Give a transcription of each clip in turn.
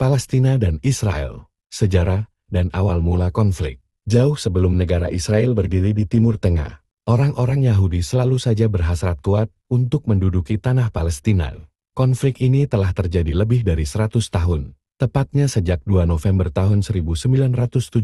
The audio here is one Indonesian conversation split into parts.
Palestina dan Israel, sejarah dan awal mula konflik. Jauh sebelum negara Israel berdiri di Timur Tengah, orang-orang Yahudi selalu saja berhasrat kuat untuk menduduki tanah Palestina. Konflik ini telah terjadi lebih dari 100 tahun, tepatnya sejak 2 November tahun 1917.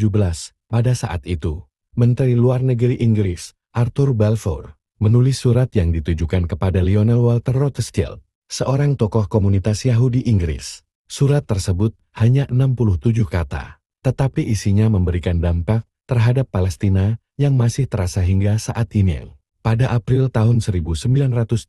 Pada saat itu, Menteri Luar Negeri Inggris, Arthur Balfour, menulis surat yang ditujukan kepada Lionel Walter Rothschild, seorang tokoh komunitas Yahudi Inggris. Surat tersebut hanya 67 kata, tetapi isinya memberikan dampak terhadap Palestina yang masih terasa hingga saat ini. Pada April tahun 1936,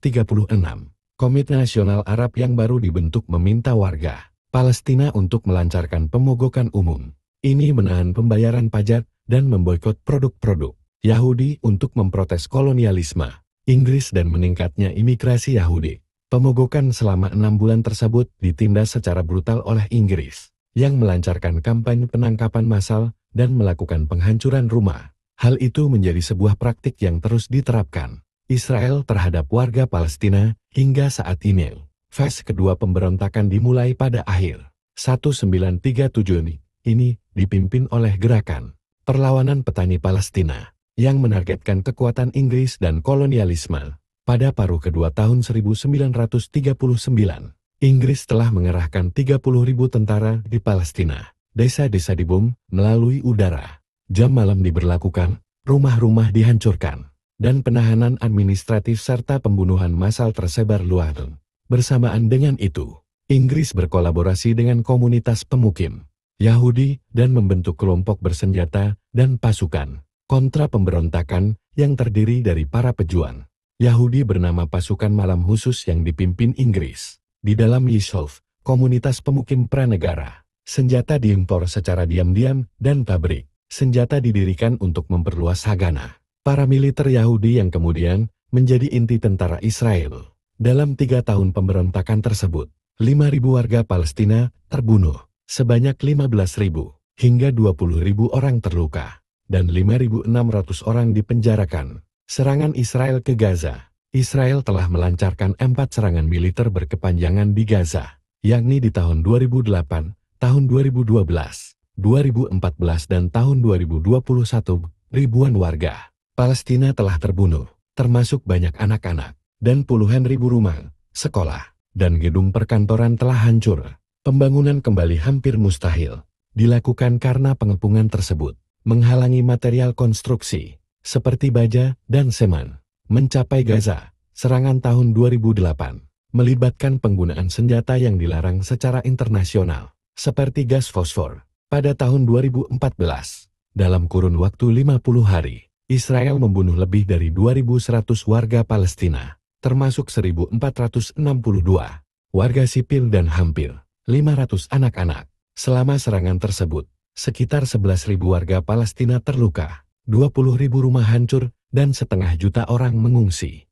Komite Nasional Arab yang baru dibentuk meminta warga Palestina untuk melancarkan pemogokan umum. Ini menahan pembayaran pajak dan memboikot produk-produk Yahudi untuk memprotes kolonialisme Inggris dan meningkatnya imigrasi Yahudi. Pemogokan selama 6 bulan tersebut ditindas secara brutal oleh Inggris, yang melancarkan kampanye penangkapan massal dan melakukan penghancuran rumah. Hal itu menjadi sebuah praktik yang terus diterapkan Israel terhadap warga Palestina hingga saat ini. Fase kedua pemberontakan dimulai pada akhir 1937 ini dipimpin oleh Gerakan Perlawanan Petani Palestina yang menargetkan kekuatan Inggris dan kolonialisme. Pada paruh kedua tahun 1939, Inggris telah mengerahkan 30.000 tentara di Palestina. Desa-desa dibom melalui udara. Jam malam diberlakukan, rumah-rumah dihancurkan, dan penahanan administratif serta pembunuhan massal tersebar luas. Bersamaan dengan itu, Inggris berkolaborasi dengan komunitas pemukim Yahudi dan membentuk kelompok bersenjata dan pasukan kontra pemberontakan yang terdiri dari para pejuang Yahudi bernama Pasukan Malam Khusus yang dipimpin Inggris. Di dalam Yishuv, komunitas pemukim pranegara, senjata diimpor secara diam-diam dan pabrik senjata didirikan untuk memperluas Haganah para militer Yahudi yang kemudian menjadi inti tentara Israel. Dalam 3 tahun pemberontakan tersebut, 5.000 warga Palestina terbunuh, sebanyak 15.000 hingga 20.000 orang terluka, dan 5.600 orang dipenjarakan. Serangan Israel ke Gaza. Israel telah melancarkan 4 serangan militer berkepanjangan di Gaza, yakni di tahun 2008, tahun 2012, 2014 dan tahun 2021. Ribuan warga Palestina telah terbunuh, termasuk banyak anak-anak, dan puluhan ribu rumah, sekolah, dan gedung perkantoran telah hancur. Pembangunan kembali hampir mustahil dilakukan karena pengepungan tersebut menghalangi material konstruksi seperti baja dan semen mencapai Gaza. Serangan tahun 2008 melibatkan penggunaan senjata yang dilarang secara internasional, seperti gas fosfor. Pada tahun 2014, dalam kurun waktu 50 hari, Israel membunuh lebih dari 2.100 warga Palestina, termasuk 1.462 warga sipil dan hampir 500 anak-anak. Selama serangan tersebut, sekitar 11.000 warga Palestina terluka. 20.000 rumah hancur, dan 500.000 orang mengungsi.